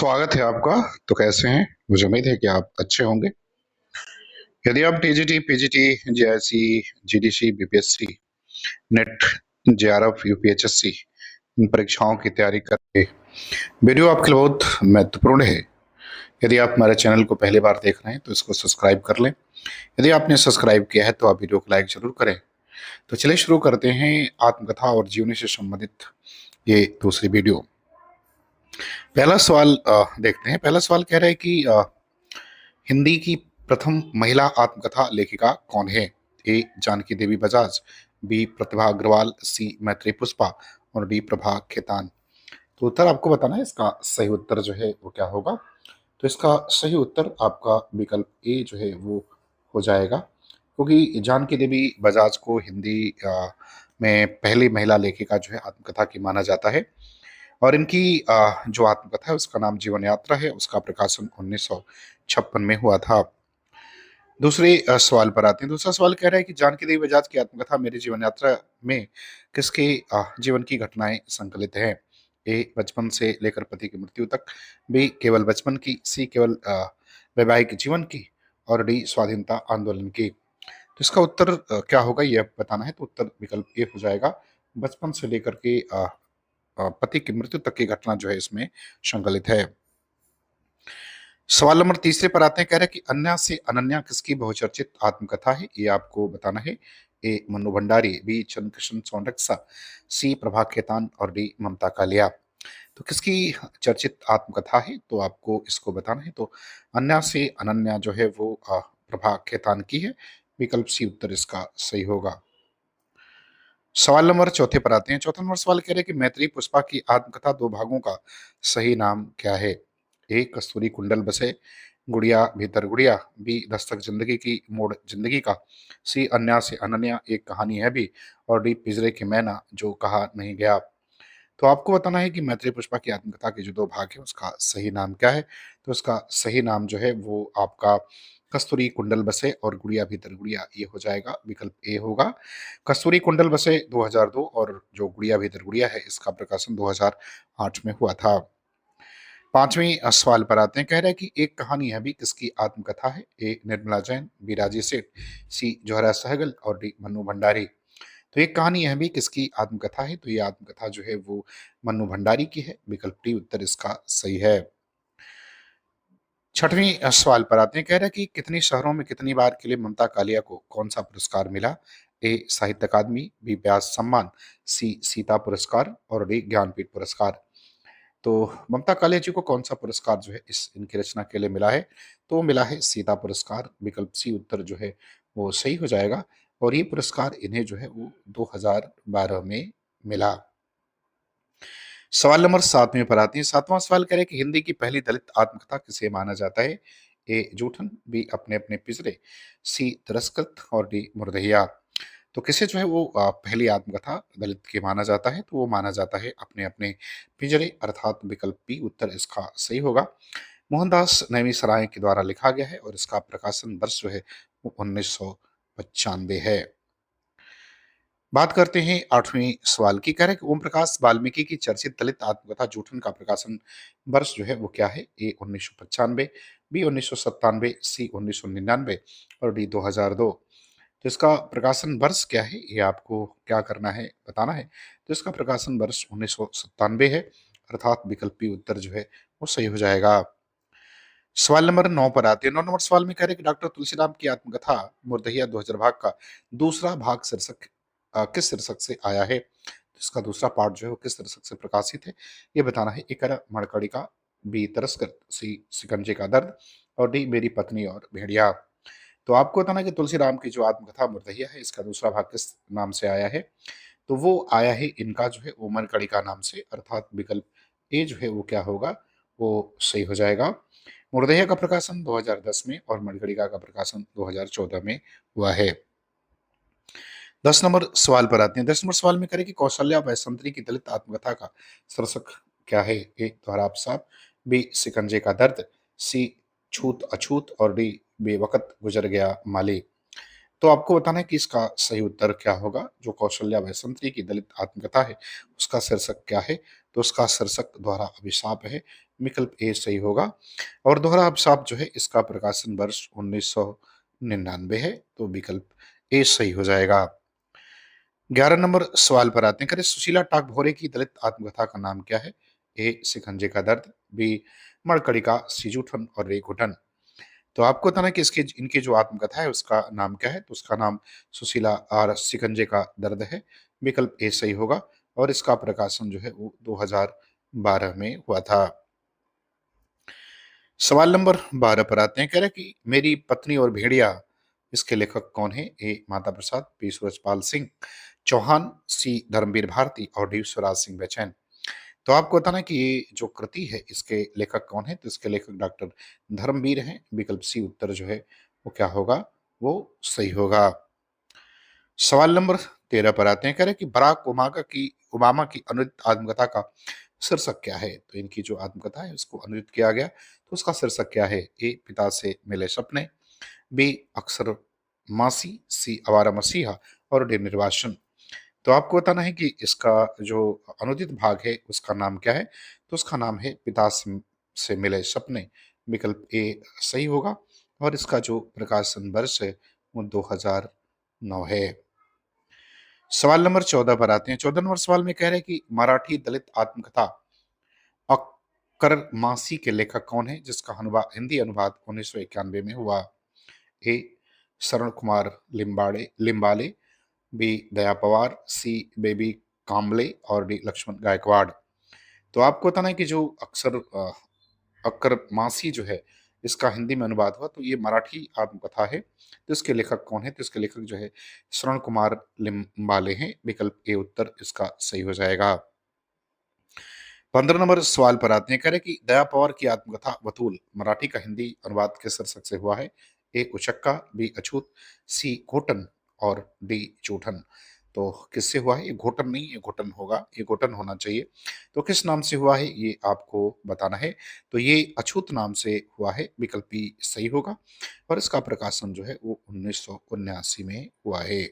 स्वागत है आपका। तो कैसे हैं? मुझे उम्मीद है कि आप अच्छे होंगे। यदि आप TGT, PGT, JIC, GDC, BPSC, NET, JRF, UPHSC इन परीक्षाओं की तैयारी कर रहे हैं, वीडियो आपके लिए बहुत महत्वपूर्ण है। यदि आप हमारे चैनल को पहली बार देख रहे हैं तो इसको सब्सक्राइब कर लें। यदि आपने सब्सक्राइब किया है तो आप वीडियो को लाइक जरूर करें। तो चलिए शुरू करते हैं आत्मकथा और जीवनी से संबंधित ये दूसरी वीडियो। पहला सवाल देखते हैं। पहला सवाल कह रहा है कि हिंदी की प्रथम महिला आत्मकथा लेखिका कौन है? ए जानकी देवी बजाज, बी प्रतिभा अग्रवाल, सी मैत्री पुष्पा और डी प्रभा खेतान। तो उत्तर आपको बताना है। इसका सही उत्तर जो है वो क्या होगा? तो इसका सही उत्तर आपका विकल्प ए जो है वो हो जाएगा, क्योंकि जानकी देवी बजाज को हिंदी में पहली महिला लेखिका जो है आत्मकथा की माना जाता है। और इनकी जो आत्मकथा है उसका नाम जीवन यात्रा है। उसका प्रकाशन 1956 में हुआ था। दूसरे सवाल पर आते हैं। दूसरा सवाल कह रहा है कि जानकी देवी बजाज की आत्मकथा मेरी जीवन यात्रा में किसके जीवन की घटनाएं संकलित हैं? ए बचपन से लेकर पति की मृत्यु तक, बी केवल बचपन की, सी केवल वैवाहिक जीवन की और डी स्वाधीनता आंदोलन की। तो इसका उत्तर क्या होगा ये बताना है। तो उत्तर विकल्प ए हो जाएगा। बचपन से लेकर के पति की मृत्यु तक की घटना जो है इसमें संकलित है। सवाल नंबर तीसरे पर आते हैं। कह रहे हैं कि अन्या से अनन्या किसकी बहुचर्चित आत्मकथा है? ये आपको बताना है। ए मन्नू भंडारी, बी चंद्रकिशन सोनरक्सा, सी प्रभा खेतान और डी ममता कालिया। तो किसकी चर्चित आत्मकथा है? तो आपको इसको बताना है। तो अन्या से अनन्या जो है वो प्रभा खेतान की है। विकल्प सी उत्तर इसका सही होगा। सवाल नंबर चौथे पर आते हैं। चौथा नंबर सवाल कह रहे हैं कि मैत्री पुष्पा की आत्मकथा दो भागों का सही नाम क्या है? ए कस्तूरी कुंडल बसे, गुड़िया भीतर गुड़िया, बी दस्तक जिंदगी की मोड़ जिंदगी का, सी अन्या से अनन्या एक कहानी है भी और डी पिंजरे की मैना जो कहा नहीं गया। तो आपको बताना है कि मैत्री पुष्पा की आत्मकथा के जो दो भाग है उसका सही नाम क्या है? तो उसका सही नाम जो है वो आपका कस्तूरी कुंडल बसे और गुड़िया भीतर गुड़िया ये हो जाएगा। विकल्प ए होगा। कस्तूरी कुंडल बसे 2002 और जो गुड़िया भीतर गुड़िया है इसका प्रकाशन 2008 में हुआ था। पांचवें सवाल पर आते हैं। कह रहा है कि एक कहानी है भी किसकी आत्मकथा है? ए निर्मला जैन, बी राजी सेठ, सी जोहरा सहगल और डी मन्नू भंडारी। तो एक कहानी यह भी किसकी आत्मकथा है? तो ये आत्मकथा जो है वो मन्नू भंडारी की है। विकल्प डी उत्तर इसका सही है। छठवीं सवाल पर आते हैं। कह रहा है कि कितने शहरों में कितनी बार के लिए ममता कालिया को कौन सा पुरस्कार मिला? ए साहित्य अकादमी, बी व्यास सम्मान, सी सीता पुरस्कार और डी ज्ञानपीठ पुरस्कार। तो ममता कालिया जी को कौन सा पुरस्कार जो है इस इनकी रचना के लिए मिला है? तो मिला है सीता पुरस्कार। विकल्प सी उत्तर जो है वो सही हो जाएगा। और ये पुरस्कार इन्हें जो है वो 2012 में मिला। सवाल नंबर 7 में पर आते हैं। सातवां सवाल कह रहे हैं कि हिंदी की पहली दलित आत्मकथा किसे माना जाता है? ए जूठन, बी अपने अपने पिंजरे, सी तिरस्कृत और डी मुर्दहिया। तो किसे जो है वो पहली आत्मकथा दलित के माना जाता है? तो वो माना जाता है अपने अपने पिंजरे, अर्थात विकल्प बी उत्तर इसका सही होगा। मोहनदास नैमी सराय के द्वारा लिखा गया है और इसका प्रकाशन वर्ष जो है वो 1995 है। बात करते हैं आठवीं सवाल की। कह रहे हैं कि ओम प्रकाश वाल्मीकि की चर्चित दलित आत्मकथा जूठन का प्रकाशन वर्ष जो है वो क्या है? ए 1995, बी 1997, सी 1999 और डी 2002। तो इसका प्रकाशन वर्ष क्या है ये आपको क्या करना है बताना है। तो इसका प्रकाशन वर्ष 1997 है, अर्थात विकल्प बी उत्तर जो है वो सही हो जाएगा। सवाल नंबर 9 पर आते हैं। 9 नंबर सवाल में कह रहे हैं कि डॉक्टर तुलसीराम की आत्मकथा मुर्दहिया 2000 भाग का दूसरा भाग शीर्षक किस शीर्षक से आया है? तो इसका दूसरा पार्ट जो है वो किस शीर्षक से प्रकाशित है ये बताना है। इकर मड़कड़ी का, बी तरसकर, सी शिकंजे का दर्द और डी मेरी पत्नी और भेड़िया। तो आपको बताना है कि तुलसीराम की जो आत्मकथा मुर्दहिया है इसका दूसरा भाग किस नाम से आया है? तो वो आया है इनका जो है उमर कड़ी का नाम से, अर्थात विकल्प ए जो है वो क्या होगा? वो सही हो जाएगा। मुर्दहिया का प्रकाशन 2010 में और मरकड़िका का प्रकाशन 2014 में हुआ है। 10 नंबर सवाल पर आते हैं। 10 नंबर सवाल में करें कि कौशल्या वैश्यंत्री की दलित आत्मकथा का शीर्षक क्या है? ए दोहराब साहब, बी शिकंजे का दर्द, सी छूत अछूत और डी बेवकत गुजर गया माली। तो आपको बताना है कि इसका सही उत्तर क्या होगा। जो कौशल्या वैश्यंत्री की दलित आत्मकथा है उसका शीर्षक क्या है? तो उसका शीर्षक दोहरा अभिशाप है। विकल्प ए सही होगा। और दोहरा अभिशाप जो है इसका प्रकाशन वर्ष 1999 है, तो विकल्प ए सही हो जाएगा। 11 नंबर सवाल पर आते हैं। करें सुशीला टाकभोरे की दलित आत्मकथा का नाम क्या है? ए शिकंजे का दर्द, बी मरकड़िका, सी जूठन और रे घुटन। तो आपको बताना है कि इसके इनकी जो आत्मकथा है उसका नाम क्या है? तो उसका नाम सुशीला और शिकंजे का दर्द है। विकल्प ए सही होगा। और इसका प्रकाशन जो है वो 2012 में हुआ था। सवाल नंबर 12 पर आते हैं। कह रहे हैं कि मेरी पत्नी और भेड़िया, इसके लेखक कौन है? ए माता प्रसाद, बी सूरजपाल सिंह चौहान, सी धर्मवीर भारती और डी स्वराज सिंह बेचैन। तो आपको बताना है कि ये जो कृति है इसके लेखक कौन है? तो इसके लेखक डॉक्टर धर्मवीर हैं। विकल्प सी उत्तर जो है वो क्या होगा? वो सही होगा। सवाल नंबर 13 पर आते हैं। कह रहे हैं कि बराक ओबामा की अनुदित आत्मकथा का शीर्षक क्या है? तो इनकी जो आत्मकथा है उसको अनुदित किया गया, तो उसका शीर्षक क्या है? ए पिता से मिले सपने, बी अक्सर मासी, सी आवारा मसीहा और डी निर्वासन। तो आपको बताना है कि इसका जो अनुदित भाग है उसका नाम क्या है? तो उसका नाम है पिता से मिले सपने। विकल्प ए सही होगा। और इसका जो प्रकाशन वर्ष है वो 2009 है। सवाल नंबर 14 पर आते हैं। 14 नंबर सवाल में कह रहे हैं कि मराठी दलित आत्मकथा अक्कर मासी के लेखक कौन है, जिसका हिंदी अनुवाद 1991 में हुआ? ए शरण कुमार लिम्बाले, बी दया पवार, सी बेबी काम्बले और डी लक्ष्मण गायकवाड़। तो आपको बताना है कि जो अक्कर मासी जो है इसका हिंदी में अनुवाद हुआ, तो ये मराठी आत्मकथा है। तो इसके लेखक कौन है? तो इसके लेखक जो है शरण कुमार लिम्बाले हैं। विकल्प ए उत्तर इसका सही हो जाएगा। 15 नंबर सवाल पर आते हैं। कह रहे कि दया पवार की आत्मकथा बतूल मराठी का हिंदी अनुवाद किस शीर्षक से हुआ है? ए उचक्का, बी अछूत, सी घोटन और डी चूठन। तो किससे हुआ है? ये घोटन नहीं, ये घोटन होगा, ये घोटन होना चाहिए। तो किस नाम से हुआ है ये आपको बताना है। तो ये अछूत नाम से हुआ है। विकल्प बी सही होगा। और इसका प्रकाशन जो है वो 1979 में हुआ है।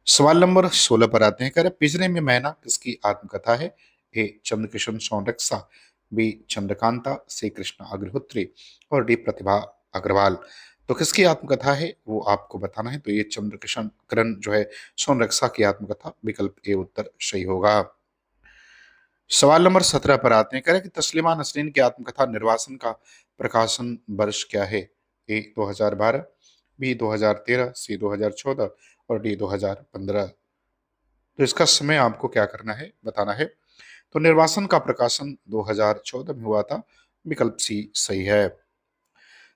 सवाल नंबर 16 पर आते हैं। कह रहे पिंजरे में मैना किसकी आत्मकथा है? ए चंद्रकिशन सौंडक्सा, बी चंद्रकांता, सी कृष्णा अग्निहोत्री और डी प्रतिभा अग्रवाल। तो किसकी आत्मकथा है वो आपको बताना है। तो ये चंद्रकिशन करण जो है सौंडक्सा की आत्मकथा। विकल्प ए उत्तर सही होगा। सवाल नंबर 17 पर आते हैं। कह रहे हैं कि तस्लीमा नसरीन की आत्मकथा निर्वासन का प्रकाशन वर्ष क्या है? ए 2012, बी 2013, सी 2014 और डी 2015। तो इसका समय आपको क्या करना है, बताना है। तो निर्वासन का प्रकाशन 2014 में हुआ था। विकल्प सी सही है।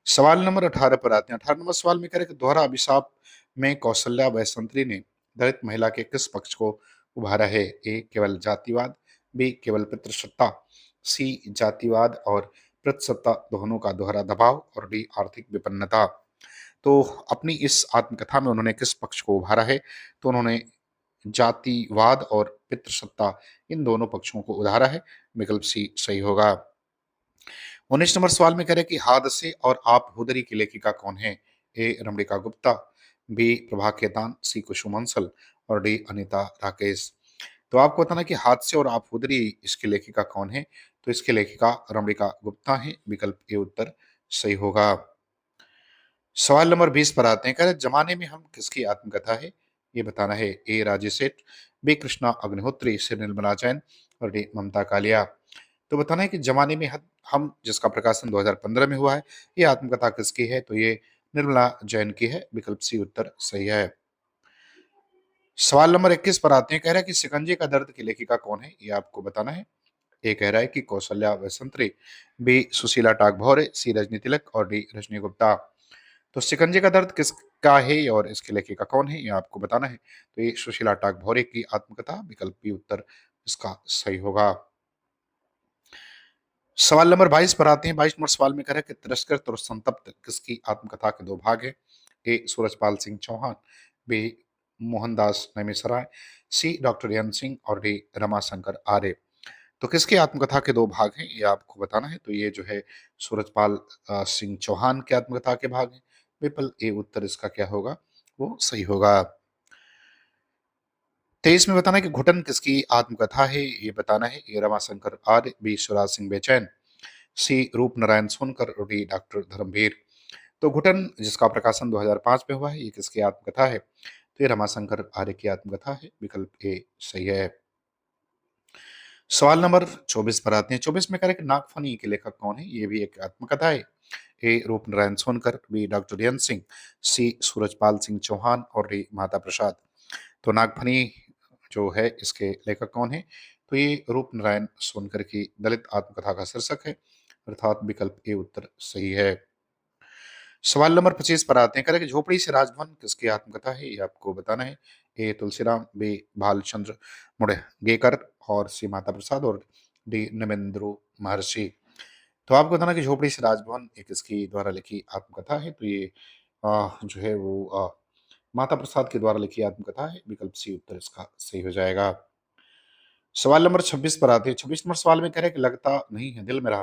सवाल नंबर 18 पर आते हैं। 18 नंबर सवाल में कह रहे हैं कि दोहरा अभिशाप में कौशल्या व संतरी ने दलित महिला के किस पक्ष को उभारा है? ए केवल जातिवाद, बी केवल पितृसत्ता, सी जातिवाद और पितृसत्ता दोनों का दोहरा दबाव और डी आर्थिक विपन्नता। तो अपनी इस आत्मकथा में उन्होंने किस पक्ष को उभारा है? तो उन्होंने जातिवाद और पितृसत्ता इन दोनों पक्षों को उधारा है। विकल्प सी सही होगा। 19 नंबर सवाल में कह रहे हैं कि हादसे और आप हुदरी की लेखिका कौन है? ए रमणिका गुप्ता, बी प्रभा खेतान, सी कुसुम हंसल और डी अनिता राकेश। तो आपको बताना कि हादसे और आप हुदरी इसकी लेखिका कौन है? तो इसकी लेखिका रमणिका गुप्ता है। विकल्प ए उत्तर सही होगा। सवाल नंबर 20 पर आते हैं। कह रहे जमाने में हम किसकी आत्मकथा है? ये बताना है। ए राजेश सेठ, बी कृष्णा अग्निहोत्री, सी निर्मला जैन और डी ममता कालिया। तो बताना है कि जमाने में हम जिसका प्रकाशन 2015 में हुआ है, ये आत्मकथा किसकी है? तो ये निर्मला जैन की है। विकल्प सी उत्तर सही है। सवाल नंबर 21 पर आते हैं। कह रहा है कि शिकंजे का दर्द की लेखिका कौन है? ये आपको बताना है। ए कह रहा है कि कौशल्या वसंत्री, बी सुशीला टागभौरे, सी रजनी तिलक और डी रजनी गुप्ता। तो शिकंजे का दर्द किसका है और इसके लेखिका कौन है? ये आपको बताना है। तो ये सुशीला टागभौरे की आत्मकथा। विकल्प बी उत्तर इसका सही होगा। सवाल नंबर 22 पर आते हैं। 22 नंबर सवाल में कह रहा है कि तिरस्कृत और संतप्त किसकी आत्मकथा के दो भाग है? ए सूरजपाल सिंह चौहान, बी मोहनदास नैमिषराय, सी डॉक्टर यन सिंह और डी रमाशंकर आर्य। तो किसकी आत्मकथा के दो भाग हैं ये आपको बताना है। तो ये जो है सूरजपाल सिंह चौहान की आत्मकथा के भाग हैं। विपल ए उत्तर इसका क्या होगा? वो सही होगा। 23 में बताना है कि घुटन किसकी आत्मकथा है, ये बताना है। ए रमाशंकर आर्य, बी शिवराज सिंह बेचैन, सी रूप नारायण सोनकर और डी डॉक्टर धर्मवीर। तो घुटन जिसका प्रकाशन 2005 में हुआ है, ये किसकी आत्मकथा है? तो ये रमाशंकर आर्य की आत्मकथा है। विकल्प ए सही है। सवाल नंबर 24 पर आते हैं। 24 में करें कि नागफनी के लेखक कौन है? ये भी एक आत्मकथा है। ए रूप नारायण सोनकर, बी डॉक्टर यन सिंह, सी सूरजपाल सिंह चौहान और डी माता प्रसाद। तो नागफनी जो है इसके लेखक कौन है? तो ये रूप नारायण सोनकर की दलित आत्मकथा का शीर्षक है, अर्थात विकल्प ए उत्तर सही है। सवाल नंबर 25 पर आते हैं। करें कि झोपड़ी से राजभवन किसकी आत्मकथा है? ये आपको बताना है। ए तुलसीराम, बी भालचंद्र मुड़गेकर और सी माता प्रसाद और डी नमेंद्र महर्षि। तो आपको बताना कि झोपड़ी से राजभवन एक इसकी द्वारा लिखी आत्मकथा है। तो ये जो है वो माता प्रसाद के द्वारा लिखी आत्मकथा है। विकल्प सी उत्तर इसका सही हो जाएगा। सवाल नंबर 26 पर आते हैं। 26 नंबर सवाल में कह रहे हैं कि लगता नहीं है दिल मेरा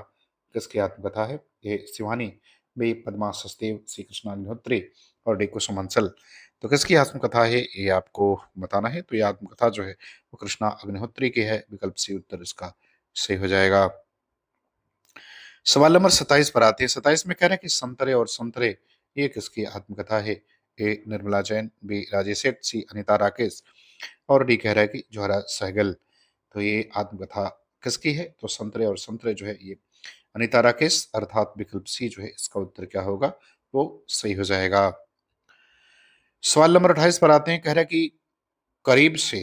किसकी आत्मकथा है? ए शिवानी, बी पद्मा सचदेव, सी कृष्णा अग्निहोत्री और डी कुसुम अंसल। तो किसकी आत्मकथा है ये आपको बताना है। तो ये आत्मकथा जो है वो कृष्णा अग्निहोत्री की है। विकल्प सी उत्तर इसका सही हो जाएगा। सवाल नंबर 27 पर आते हैं। 27 में कह रहे हैं कि संतरे और संतरे ये किसकी आत्मकथा है? ए निर्मला जैन, बी राजेश सेठ, सी अनिता राकेश और डी कह रहा है कि जोहरा सहगल। तो ये आत्मकथा किसकी है? तो संतरे और संतरे जो है ये अनिता राकेश, अर्थात विकल्प सी जो है इसका उत्तर क्या होगा? वो सही हो जाएगा। सवाल नंबर 28 पर आते हैं। कह रहा है कि करीब से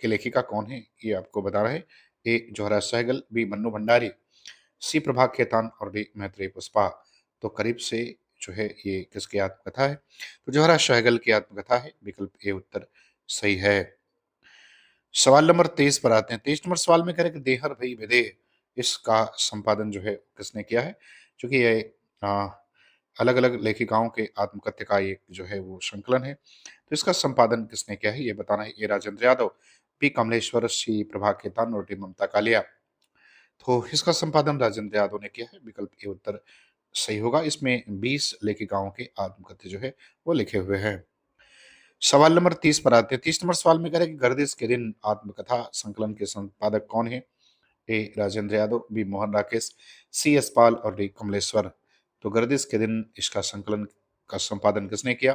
की लेखिका कौन है? ये आपको बताना है। ए जोहरा सहगल, बी मन्नू भंडारी, सी प्रभा खेतान और डी मैत्रेयी पुष्पा। तो करीब से जो है ये किसकी आत्मकथा है? तो जोहरा सहगल की आत्मकथा है। विकल्प ए उत्तर सही है। सवाल नंबर 23 पर आते हैं। 23 नंबर सवाल में कह रहे हैं कि देहर भई विदेह इसका संपादन जो है किसने किया है? चूंकि ये अलग अलग लेखिकाओं के आत्मकथ्य का एक जो है वो संकलन है। तो इसका संपादन किसने किया है ये बताना है। ए राजेंद्र यादव, पी कमलेश्वर, सी प्रभा खेतान और डी ममता कालिया। तो इसका संपादन राजेंद्र यादव ने किया है। विकल्प ए उत्तर सही होगा। इसमें 20 लेखिकाओं के आत्मकथ्य जो है वो लिखे हुए हैं। सवाल नंबर 30 पर आते हैं। 30 नंबर सवाल में कह रहे हैं कि गर्दिश के दिन आत्मकथा संकलन के संपादक कौन है? A Rajendra Yadav, B Mohan Rakesh, C S Pal और डी कमलेश्वर। तो गर्दिश के दिन इसका संकलन का संपादन किसने किया?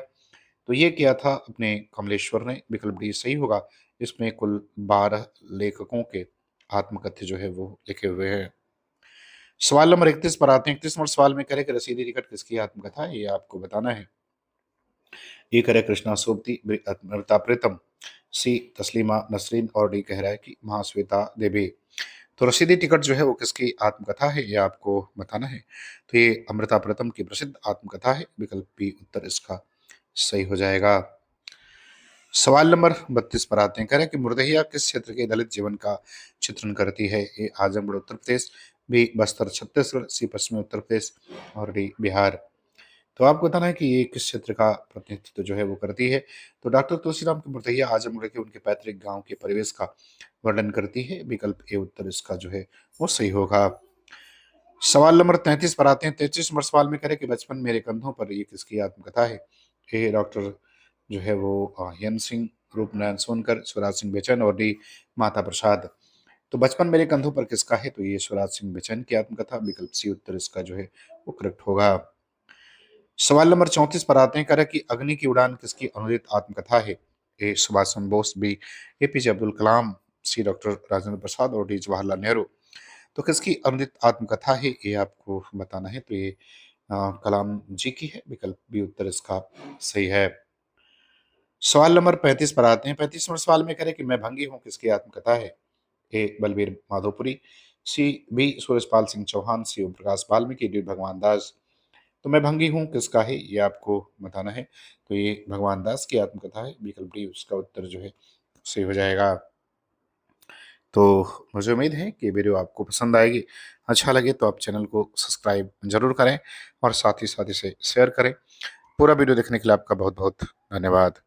तो ये किया था अपने कमलेश्वर ने। विकल्प डी सही होगा। इसमें कुल 12 लेखकों के आत्मकथ्य जो है वो लिखे हुए हैं। सवाल नंबर 31 पर आते हैं। 31 नंबर सवाल में कह रहे हैं कि रसीदी टिकट किसकी आत्मकथा है? ये आपको बताना है। ए करे कृष्णा सोबती, बी अमृता प्रीतम, सी तस्लीमा नसरीन और डी कह रहा है कि महाश्वेता देवी। तो रसीदी टिकट जो है वो किसकी आत्मकथा है ये आपको बताना है। तो ये अमृता प्रीतम की प्रसिद्ध आत्मकथा है। विकल्प बी उत्तर इसका सही हो जाएगा। सवाल नंबर 32 पर आते हैं। कह रहे हैं कि मुर्दहिया किस क्षेत्र के दलित जीवन का चित्रण करती है? ए आजमगढ़ उत्तर प्रदेश, बी बस्तर छत्तीसगढ़, सी पश्चिमी उत्तर प्रदेश और डी बिहार। तो आपको बताना है कि ये किस क्षेत्र का प्रतिनिधित्व जो है वो करती है। तो डॉक्टर तुलसीराम की मुर्दहिया आजमगढ़ के उनके पैतृक गांव के परिवेश का वर्णन करती है। विकल्प ए उत्तर इसका जो है वो सही होगा। सवाल नंबर 33 पर आते हैं। 33 नंबर सवाल में करें कि बचपन मेरे कंधों पर ये किसकी आत्मकथा है? ए डॉक्टर जो है वो यन सिंह, रूपनारायण सोनकर, स्वराज सिंह बेचैन और डी माता प्रसाद। तो बचपन मेरे कंधों पर किसका है? तो ये स्वराज सिंह बेचैन की आत्मकथा। विकल्प सी उत्तर इसका जो है वो करेक्ट होगा। सवाल नंबर 34 पर आते हैं। कह रहा है कि अग्नि की उड़ान किसकी अनुदित आत्मकथा है? ए सुभाष चंद्र बोस, बी एपीजे अब्दुल कलाम, सी डॉक्टर राजेंद्र प्रसाद और डी जवाहरलाल नेहरू। तो किसकी अनुदित आत्मकथा है ये आपको बताना है। तो ये कलाम जी की है। विकल्प बी उत्तर इसका सही है। सवाल नंबर 35 पर आते हैं। 35 नंबर सवाल में कह रहे हैं कि मैं भंगी हूँ किसकी आत्मकथा है? ए बलबीर माधोपुरी, सी बी सूरजपाल सिंह चौहान, सी ओम प्रकाश वाल्मीकि, डी भगवान दास। तो मैं भंगी हूँ किसका है ये आपको बताना है। तो ये भगवान दास की आत्मकथा है। विकल्प डी उसका उत्तर जो है सही हो जाएगा। तो मुझे उम्मीद है कि वीडियो आपको पसंद आएगी। अच्छा लगे तो आप चैनल को सब्सक्राइब जरूर करें और साथ ही इसे शेयर करें। पूरा वीडियो देखने के लिए आपका बहुत बहुत धन्यवाद।